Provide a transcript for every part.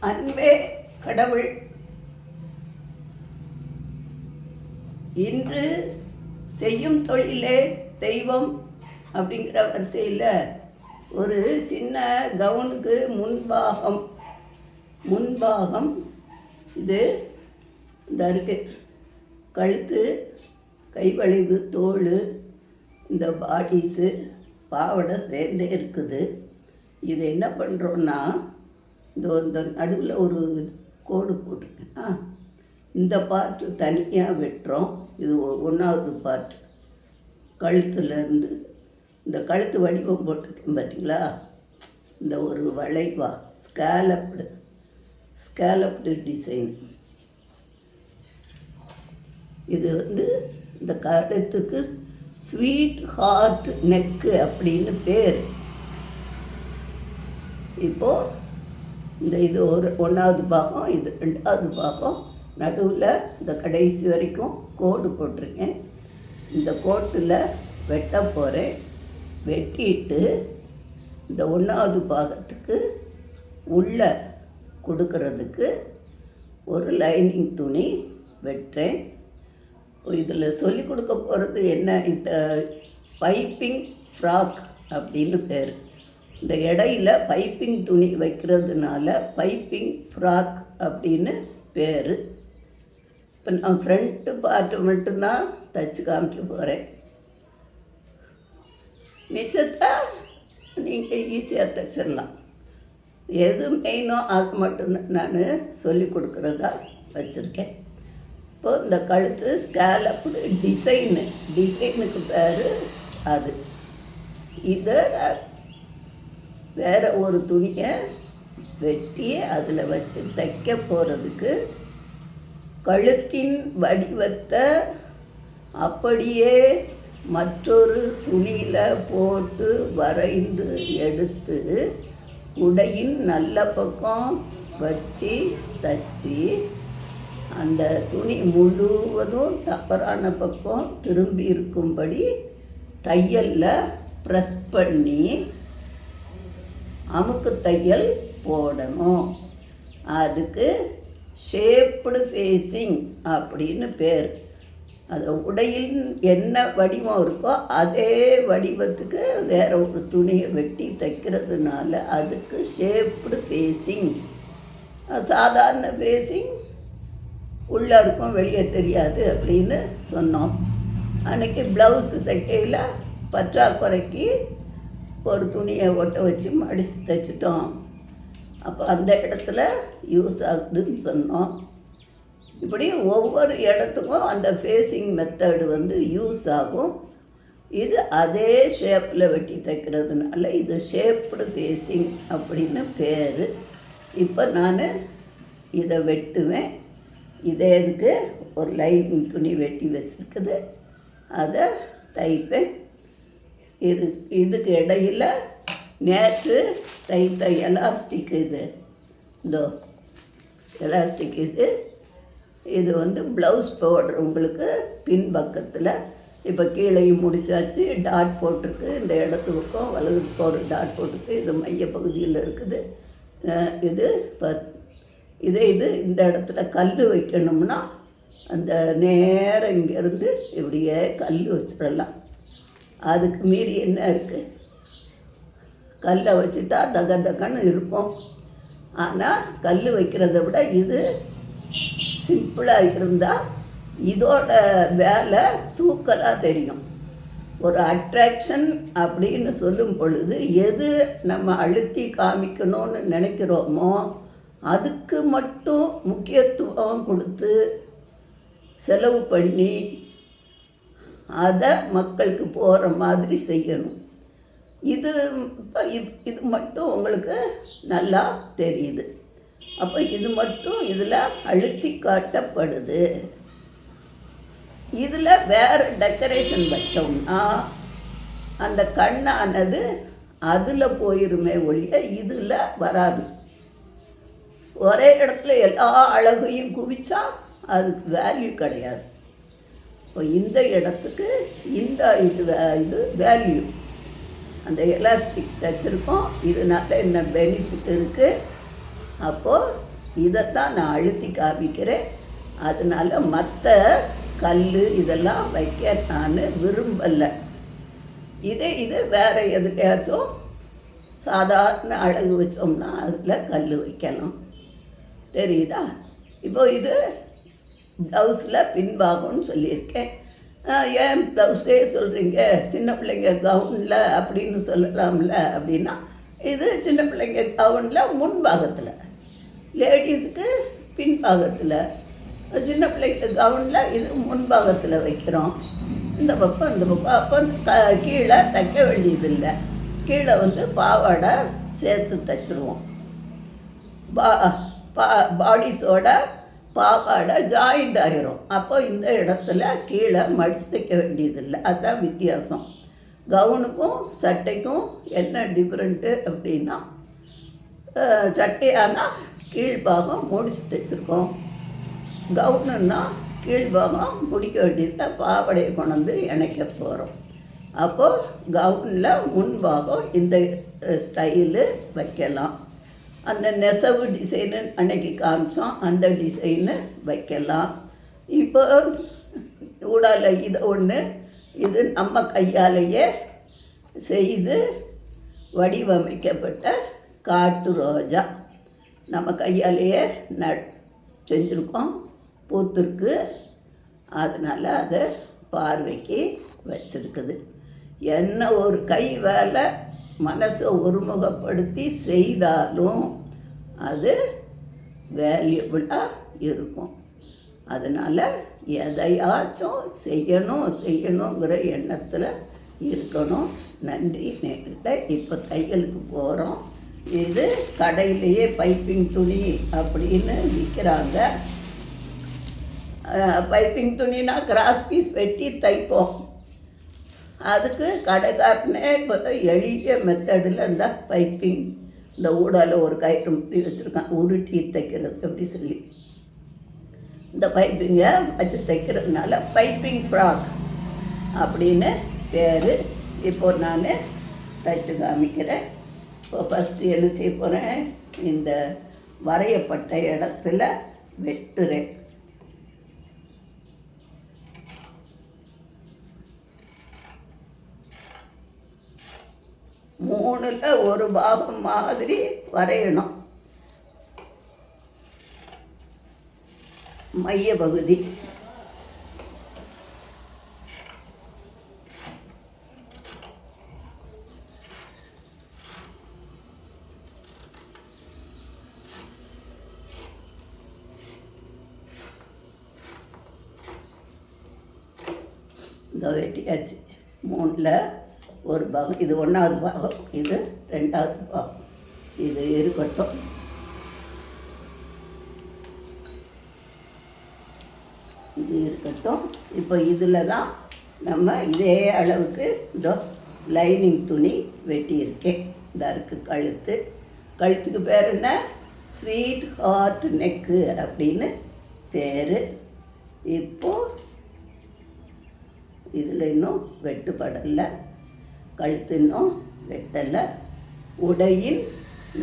அன்பே கடவுள். இன்று செய்யும் தொழிலே தெய்வம் அப்படிங்கிற வரிசையில் ஒரு சின்ன கவுனுக்கு முன்பாகம் இது இந்த இருக்கு. கழுத்து, கைவளைவு, தோல், இந்த பாடிஸு, பாவடை சேர்ந்தே இருக்குது. இது என்ன பண்ணுறோன்னா, இந்த நடுவில் ஒரு கோடு போட்டிருக்கேன்னா இந்த பார்ட்டு தனியாக வெட்டுறோம். இது 1வது பார்ட். கழுத்துலேருந்து இந்த கழுத்து வடிவம் போட்டிருக்கேன் பார்த்தீங்களா, இந்த ஒரு வளைவா ஸ்கேலப்டு டிசைன். இது இந்த கழுத்துக்கு ஸ்வீட் ஹார்ட் நெக்கு அப்படின்னு பேர். இப்போது இது 1வது பாகம், இது 2வது பாகம். நடுவில் இந்த கடைசி வரைக்கும் கோடு போட்டிருக்கேன். இந்த கோட்டில் வெட்ட போகிறேன். வெட்டிட்டு இந்த 1வது பாகத்துக்கு உள்ளே கொடுக்கறதுக்கு ஒரு லைனிங் துணி வெட்டுறேன். இதில் சொல்லி கொடுக்க போகிறது என்ன, இந்த பைப்பிங் ஃப்ராக் அப்படின்னு பேர். இந்த இடையில பைப்பிங் துணி வைக்கிறதுனால பைப்பிங் ஃப்ராக் அப்படின்னு பேர். இப்போ நான் ஃப்ரண்ட்டு பார்ட்டு மட்டும்தான் தைச்சி காமிக்க போகிறேன். மிச்சத்தை நீங்கள் ஈஸியாக தைச்சிடலாம். எது மெயினோ அது மட்டும் நான் சொல்லி கொடுக்குறதா வச்சுருக்கேன். இப்போது இந்த கழுத்து ஸ்கேலப்டு டிசைனுக்கு பேர் அது. இதை வேறு ஒரு துணியை வெட்டி அதில் வச்சு தைக்க போகிறதுக்கு கழுத்தின் வடிவத்தை அப்படியே மற்றொரு துணியில் போட்டு வரைந்து எடுத்து உடையின் நல்ல பக்கம் வச்சு தச்சு அந்த துணி முழுவதும் தவறான பக்கம் திரும்பி இருக்கும்படி தையலில் ப்ரெஸ் பண்ணி அமுக்கு தையல் போடணும். அதுக்கு ஷேப்டு ஃபேஸிங் அப்படின்னு பேர். அது உடையில் என்ன வடிவம் இருக்கோ அதே வடிவத்துக்கு வேறு ஒரு துணியை வெட்டி தைக்கிறதுனால அதுக்கு ஷேப்டு ஃபேஸிங். சாதாரண ஃபேஸிங் உள்ளே இருக்கும், வெளியே தெரியாது அப்படின்னு சொன்னோம். அன்றைக்கி ப்ளவுஸு தைக்கையில் பற்றாக்குறைக்கு ஒரு துணியை ஒட்ட வச்சு மடித்து தைச்சிட்டோம். அப்போ அந்த இடத்துல யூஸ் ஆகுதுன்னு சொன்னோம். இப்படி ஒவ்வொரு இடத்துக்கும் அந்த ஃபேஸிங் மெத்தடு யூஸ் ஆகும். இது அதே ஷேப்பில் வெட்டி தைக்கிறதுனால இது ஷேப்டு ஃபேஸிங் அப்படின்னு பேர். இப்போ நான் இதை வெட்டுவேன். இதே இதுக்கு ஒரு லைனிங் துணி வெட்டி வச்சுருக்குது, அதை தைப்பேன். இதுக்கு இடையில் நேற்று தைத்த எலாஸ்டிக் எலாஸ்டிக் இது ப்ளவுஸ் போடுறவங்களுக்கு பின்பக்கத்தில் இப்போ கீழையும் முடிச்சாச்சு. டாட் போட்டிருக்கு, இந்த இடத்துக்கும் வலதுக்கு ஒரு டாட் போட்டிருக்கு. இது மைய பகுதியில் இருக்குது. இது இந்த இடத்துல கல் வைக்கணும்னா அந்த நேரம் இங்கேருந்து இப்படியே கல் வச்சிடலாம். அதுக்கு மீறி என்ன இருக்குது, கல்லை வச்சுட்டா தகன்னு இருக்கும். ஆனால் கல் வைக்கிறத விட இது சிம்பிளாக இருந்தால் இதோட வேலை தூக்கலாக தெரியும். ஒரு அட்ராக்ஷன் அப்படின்னு சொல்லும் பொழுது எது நம்ம அழுத்தி காமிக்கணும்னு நினைக்கிறோமோ அதுக்கு மட்டும் முக்கியத்துவம் கொடுத்து செலவு பண்ணி அதை மக்களுக்கு போகிற மாதிரி செய்யணும். இது மட்டும் உங்களுக்கு நல்லா தெரியுது. அப்போ இது மட்டும் இதில் அழுத்தி காட்டப்படுது. இதில் வேறு டெக்கரேஷன் வச்சோம்னா அந்த கண்ணானது அதில் போயிருமே ஒழிய இதில் வராது. ஒரே இடத்துல எல்லா அழகையும் குவிச்சா அதுக்கு வேல்யூ கிடையாது. இப்போ இந்த இடத்துக்கு இந்த இது வேல்யூ. அந்த எலாஸ்டிக் தைச்சிருக்கோம். இதனால என்ன பெனிஃபிட் இருக்குது? அப்போது இதைத்தான் நான் அழுத்தி காமிக்கிறேன். அதனால் மற்ற கல் இதெல்லாம் வைக்க நான் விரும்பலை. இது வேறு எதுலையாச்சும் சாதாரண அழகு வச்சோம்னா அதில் கல் வைக்கலாம். தெரியுதா? இப்போ இது ப்ளவுஸில் பின்பாகம்னு சொல்லியிருக்கேன். ஏன் ப்ளவுஸே சொல்கிறீங்க, சின்ன பிள்ளைங்க கவுனில் அப்படின்னு சொல்லலாம்ல அப்படின்னா, இது சின்ன பிள்ளைங்க கவுனில் முன்பாகத்தில், லேடிஸுக்கு பின்பாகத்தில், சின்ன பிள்ளைங்க கவுனில் இது முன்பாகத்தில் வைக்கிறோம். இந்த பக்கம் இந்த பக்கம். அப்போ கீழே தைக்க வேண்டியதில்லை. கீழே பாவாடை சேர்த்து தைச்சிருவோம். பாடிஸோட பாவாடை ஜாயிண்ட் ஆகிரும். அப்போ இந்த இடத்துல கீழே மடித்து தைக்க வேண்டியதில்லை. அதுதான் வித்தியாசம். கவுனுக்கும் சட்டைக்கும் என்ன டிஃப்ரெண்ட்டு அப்படின்னா, சட்டையானால் கீழ்பாகம் முடிச்சு தைச்சிருக்கோம். கவுனுன்னா கீழ்பாகம் முடிக்க வேண்டியதில் பாவாடையை கொண்டு இணைக்க போகிறோம். அப்போது கவுனில் முன்பாகம் இந்த ஸ்டைலு வைக்கலாம். அந்த நெசவு டிசைனு அன்னைக்கு காமிச்சோம், அந்த டிசைனு வைக்கலாம். இப்போ ஊடால இது ஒன்று, இது நம்ம கையாலேயே செய்து வடிவமைக்கப்பட்ட காட்டு ரோஜா நம்ம கையாலேயே செஞ்சுருக்கோம். பூத்திருக்கு. அதனால் அதை பார்வைக்கு வச்சுருக்குது. என்ன ஒரு கை வேலை மனசை ஒருமுகப்படுத்தி செய்தாலும் அது வேல்யூபிளாக இருக்கும். அதனால் எதையாச்சும் செய்யணுங்கிற எண்ணத்தில் இருக்கணும். நன்றி நேர்கிட்ட. இப்போ தையலுக்கு போகிறோம். இது கடையிலேயே பைப்பிங் துணி அப்படின்னு விற்கிறாங்க. பைப்பிங் துணினா கிராஸ் பீஸ் வெட்டி தைப்போம். அதுக்கு கடைக்காரனே இப்போ எளிய மெத்தடில் இந்த பைப்பிங், இந்த ஊடால ஒரு கயிறு முட்டி வச்சுருக்கான், உருட்டி தைக்கிறது அப்படி சொல்லி இந்த பைப்பிங்கை வச்சு தைக்கிறதுனால பைப்பிங் ஃப்ராக் அப்படின்னு பேர். இப்போ நான் தைச்சு காமிக்கிறேன். இப்போ ஃபஸ்ட்டு என்ன செய்ய போகிறேன், இந்த வரையப்பட்ட இடத்துல வெட்டுறேன். மூணில் ஒரு பாகம் மாதிரி வரையணும். மைய பகுதி இந்த வெட்டியாச்சு. மூணில் ஒரு பாகம், இது 1வது பாகம், இது 2வது பாகம். இது இருக்கட்டும். இது இருக்கட்டும். இப்போ இதில் தான் நம்ம இதே அளவுக்கு இதோ லைனிங் துணி வெட்டியிருக்கேன். இதாக இருக்குது கழுத்துக்கு பேர் என்ன, ஸ்வீட் ஹார்ட் நெக்கு அப்படின்னு பேர். இப்போது இதில் இன்னும் வெட்டுப்படலை, கழுத்து இன்னும் வெட்டலை. உடையின்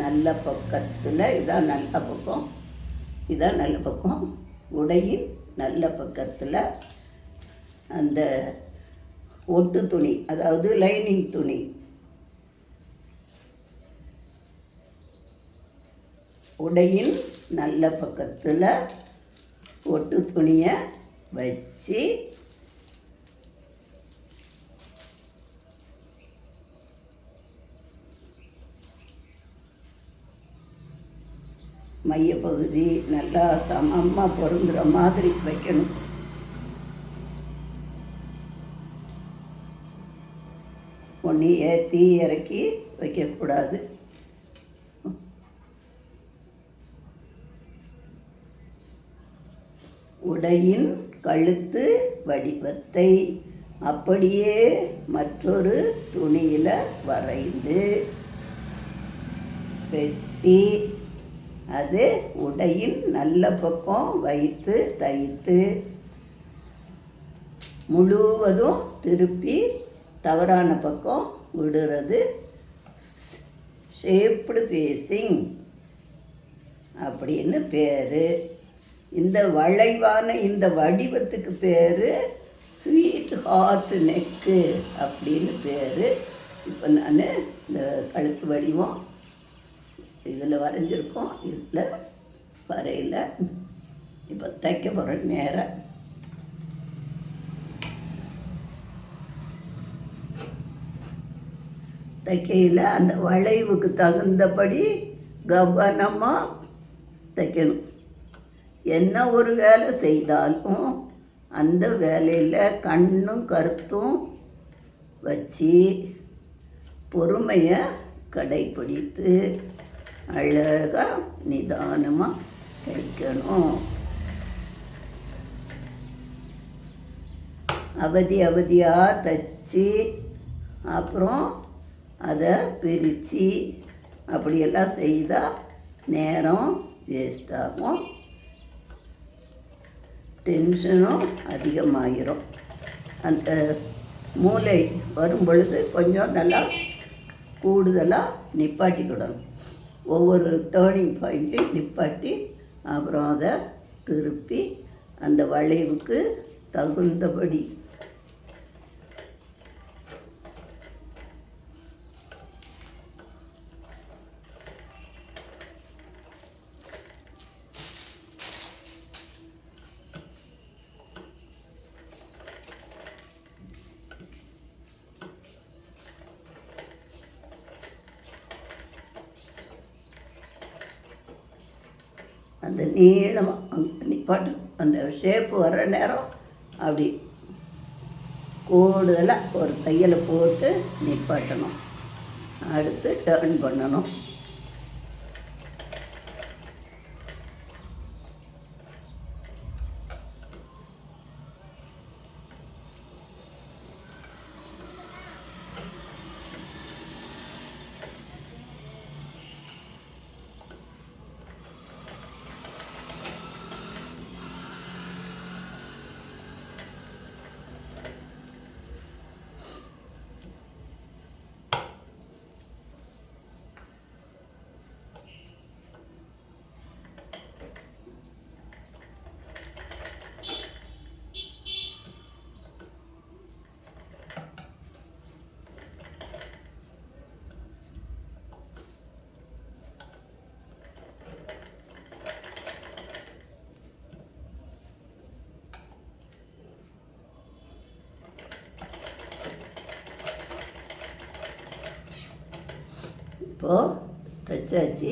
நல்ல பக்கத்தில் இதான் நல்ல பக்கம், இதான் நல்ல பக்கம். உடையின் நல்ல பக்கத்தில் அந்த ஒட்டு துணி, அதாவது லைனிங் துணி, உடையின் நல்ல பக்கத்தில் ஒட்டு துணியை வச்சு மையப்பகுதி நல்லா சமமாக பொருந்துகிற மாதிரி வைக்கணும். ஒன்று ஏற்றி இறக்கி வைக்கக்கூடாது. உடையின் கழுத்து வடிவத்தை அப்படியே மற்றொரு துணியில் வரைந்து வெட்டி அது உடையின் நல்ல பக்கம் வைத்து தைத்து முழுவதும் திருப்பி தவறான பக்கம் விடுறது ஷேப்டு ஃபேஸிங். அப்படின்னு பேர். இந்த வளைவான இந்த வடிவத்துக்கு பேர் ஸ்வீட் ஹார்ட் நெக்கு அப்படின்னு பேர். இப்போ நான் இந்த கழுத்து வடிவம் இதில் வரைஞ்சிருக்கோம், இதில் வரையில் இப்போ தைக்க போகிற நேரம். தைக்கையில் அந்த வளைவுக்கு தகுந்தபடி கவனமாக தைக்கணும். என்ன ஒரு வேலை செய்தாலும் அந்த வேலையில் கண்ணும் கருத்தும் வச்சு பொறுமையை கடைப்பிடித்து அழகாக நிதானமாக தைக்கணும். அவதியாக தைச்சி அப்புறம் அதை பிரித்து அப்படியெல்லாம் செய்தால் நேரம் வேஸ்ட் ஆகும், டென்ஷனும் அதிகமாகிரும். அந்த மூளை வரும் பொழுது கொஞ்சம் நல்லா கூடுதலாக நிப்பாட்டிக்கிடணும். ஒவ்வொரு டேர்னிங் பாயிண்ட்டையும் நிப்பாட்டி அப்புறம் அதை திருப்பி அந்த வளைவுக்கு தகுந்தபடி அந்த நீளமாக நிப்பாட்டு அந்த ஷேப்பு வர்ற நேரம் அப்படி கூடுதலாக ஒரு தையலை போட்டு நிப்பாட்டணும். அடுத்து டர்ன் பண்ணணும். இப்போது தைச்சாச்சு.